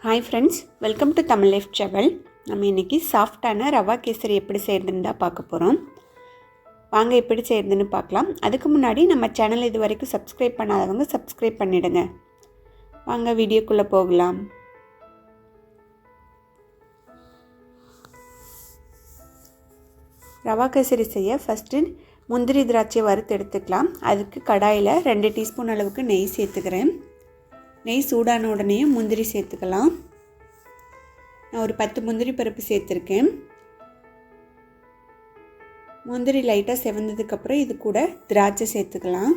Hi friends, welcome to Tamil life travel. நம்ம இன்றைக்கி சாஃப்டான ரவா கேசரி எப்படி செய்கிறதுன்னு தான் பார்க்க போகிறோம். வாங்க எப்படி செய்கிறதுன்னு பார்க்கலாம். அதுக்கு முன்னாடி நம்ம சேனல் இது வரைக்கும் சப்ஸ்கிரைப் பண்ணாதவங்க சப்ஸ்கிரைப் பண்ணிவிடுங்க. வாங்க வீடியோக்குள்ளே போகலாம். ரவா கேசரி செய்ய ஃபஸ்ட்டு முந்திரி திராட்சையை வறுத்து எடுத்துக்கலாம். அதுக்கு கடாயில் 2 டீஸ்பூன் அளவுக்கு நெய் சேர்த்துக்கிறேன். நெய் சூடான உடனேயும் முந்திரி சேர்த்துக்கலாம். நான் ஒரு 10 முந்திரி பருப்பு சேர்த்துருக்கேன். முந்திரி லைட்டாக செவந்ததுக்கப்புறம் இது கூட திராட்சை சேர்த்துக்கலாம்.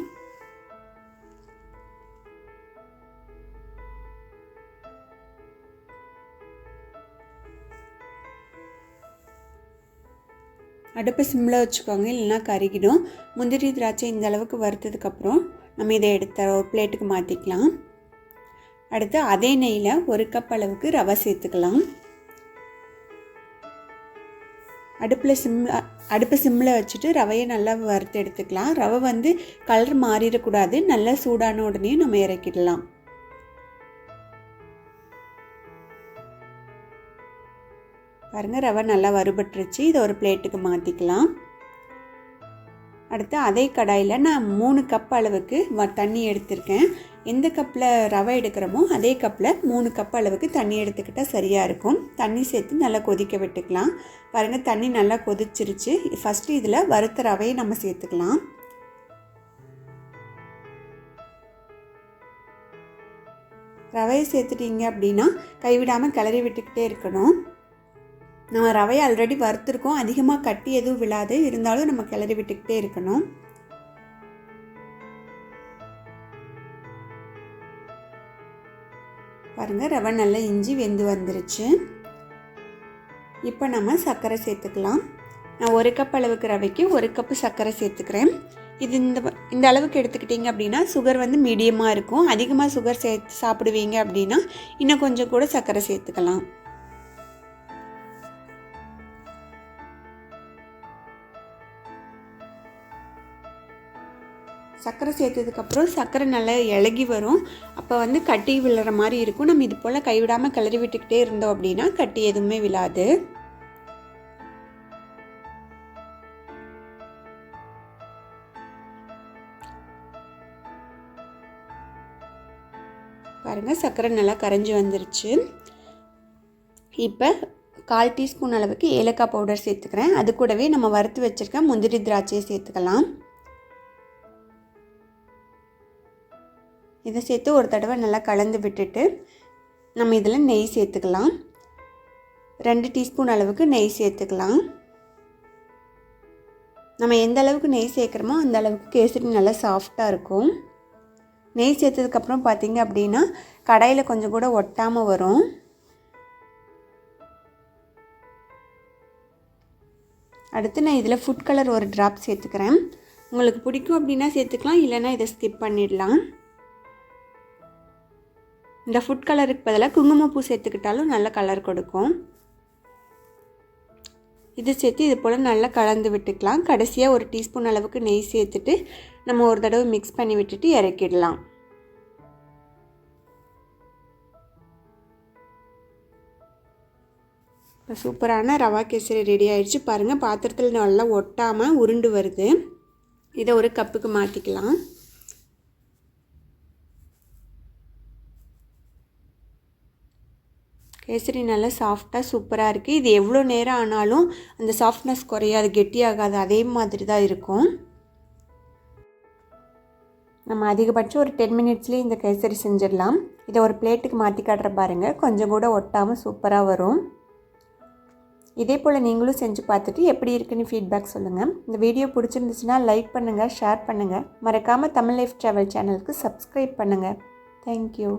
அடுப்பை சிம்மில் வச்சுக்கோங்க, இல்லைன்னா கருகிடும். முந்திரி திராட்சை இந்த அளவுக்கு வறுத்ததுக்கப்புறம் நம்ம இதை எடுத்த ஒரு பிளேட்டுக்கு மாற்றிக்கலாம். அடுத்து அதே நெய்யில் 1 கப் அளவுக்கு ரவை சேர்த்துக்கலாம். அடுப்பை சிம்மில் வச்சுட்டு ரவையை நல்லா வறுத்து எடுத்துக்கலாம். ரவை கலர் மாறிடக்கூடாது. நல்லா சூடான உடனே நம்ம இறக்கிடலாம். பாருங்கள், ரவை நல்லா வறுபட்டுருச்சு. இதை ஒரு பிளேட்டுக்கு மாற்றிக்கலாம். அடுத்து அதே கடாயில் நான் 3 கப் அளவுக்கு தண்ணி எடுத்திருக்கேன். எந்த கப்பில் ரவை எடுக்கிறோமோ அதே கப்பில் 3 கப் அளவுக்கு தண்ணி எடுத்துக்கிட்டால் சரியாக இருக்கும். தண்ணி சேர்த்து நல்லா கொதிக்க விட்டுக்கலாம். பாருங்கள், தண்ணி நல்லா கொதிச்சிருச்சு. ஃபஸ்ட்டு இதில் வறுத்த ரவையை நம்ம சேர்த்துக்கலாம். ரவையை சேர்த்துட்டிங்க அப்படின்னா கைவிடாமல் கிளறி விட்டுக்கிட்டே இருக்கணும். நம்ம ரவையை ஆல்ரெடி வறுத்துருக்கோம். அதிகமாக கட்டி எதுவும் விழாது. இருந்தாலும் நம்ம கிளறி விட்டுக்கிட்டே இருக்கணும். பாருங்கள், ரவை நல்லா இஞ்சி வெந்து வந்துருச்சு. இப்போ நம்ம சர்க்கரை சேர்த்துக்கலாம். நான் 1 கப் அளவுக்கு ரவைக்கு 1 கப்பு சர்க்கரை சேர்த்துக்கிறேன். இது இந்த அளவுக்கு எடுத்துக்கிட்டிங்க அப்படின்னா சுகர் மீடியமாக இருக்கும். அதிகமாக சுகர் சேர்த்து சாப்பிடுவீங்க அப்படின்னா இன்னும் கொஞ்சம் கூட சர்க்கரை சேர்த்துக்கலாம். சர்க்கரை சேர்த்ததுக்கப்புறம் சர்க்கரை நல்லா இலகி வரும். அப்போ கட்டி விழுற மாதிரி இருக்கும். நம்ம இது போல் கைவிடாமல் கிளறி விட்டுக்கிட்டே இருந்தோம் அப்படின்னா கட்டி எதுவுமே விழாது. பாருங்கள், சர்க்கரை நல்லா கரைஞ்சி வந்துருச்சு. இப்போ 1/4 டீஸ்பூன் அளவுக்கு ஏலக்காய் பவுடர் சேர்த்துக்கிறேன். அது கூடவே நம்ம வறுத்து வச்சுருக்க முந்திரி திராட்சையை சேர்த்துக்கலாம். இதை சேர்த்து ஒரு தடவை நல்லா கலந்து விட்டுட்டு நம்ம இதில் நெய் சேர்த்துக்கலாம். 2 டீஸ்பூன் அளவுக்கு நெய் சேர்த்துக்கலாம். நம்ம எந்த அளவுக்கு நெய் சேர்க்குறோமோ அந்த அளவுக்கு கேசரி நல்லா சாஃப்டாக இருக்கும். நெய் சேர்த்ததுக்கப்புறம் பார்த்திங்க அப்படின்னா கடாயில் கொஞ்சம் கூட ஒட்டாமல் வரும். அடுத்து நான் இதில் ஃபுட் கலர் ஒரு ட்ராப் சேர்த்துக்கிறேன். உங்களுக்கு பிடிக்கும் அப்படின்னா சேர்த்துக்கலாம், இல்லைன்னா இதை ஸ்கிப் பண்ணிடலாம். இந்த ஃபுட் கலருக்கு பதிலாக குங்குமப்பூ சேர்த்துக்கிட்டாலும் நல்ல கலர் கொடுக்கும். இது சேர்த்து இது போல் நல்லா கலந்து விட்டுக்கலாம். கடைசியாக 1 டீஸ்பூன் அளவுக்கு நெய் சேர்த்துட்டு நம்ம ஒரு தடவை மிக்ஸ் பண்ணி விட்டுட்டு இறக்கிடலாம். இப்போ சூப்பரான ரவா கேசரி ரெடி ஆயிடுச்சு. பாருங்கள், பாத்திரத்தில் நல்லா ஒட்டாமல் உருண்டு வருது. இதை ஒரு கப்புக்கு மாற்றிக்கலாம். கேசரி நல்லா சாஃப்டாக சூப்பராக இருக்குது. இது எவ்வளோ நேரம் ஆனாலும் அந்த சாஃப்ட்னஸ் குறையாது, கெட்டியாகாது, அதே மாதிரி தான் இருக்கும். நம்ம அதிகபட்சம் ஒரு 10 மினிட்ஸ்லேயே இந்த கேசரி செஞ்சிடலாம். இதை ஒரு பிளேட்டுக்கு மாற்றி காட்டுற பாருங்கள், கொஞ்சம் கூட ஒட்டாமல் சூப்பராக வரும். இதே போல் நீங்களும் செஞ்சு பார்த்துட்டு எப்படி இருக்குன்னு ஃபீட்பேக் சொல்லுங்கள். இந்த வீடியோ பிடிச்சிருந்துச்சுன்னா லைக் பண்ணுங்கள், ஷேர் பண்ணுங்கள். மறக்காமல் தமிழ் லைஃப் ட்ராவல் சேனலுக்கு சப்ஸ்கிரைப் பண்ணுங்கள். தேங்க்யூ.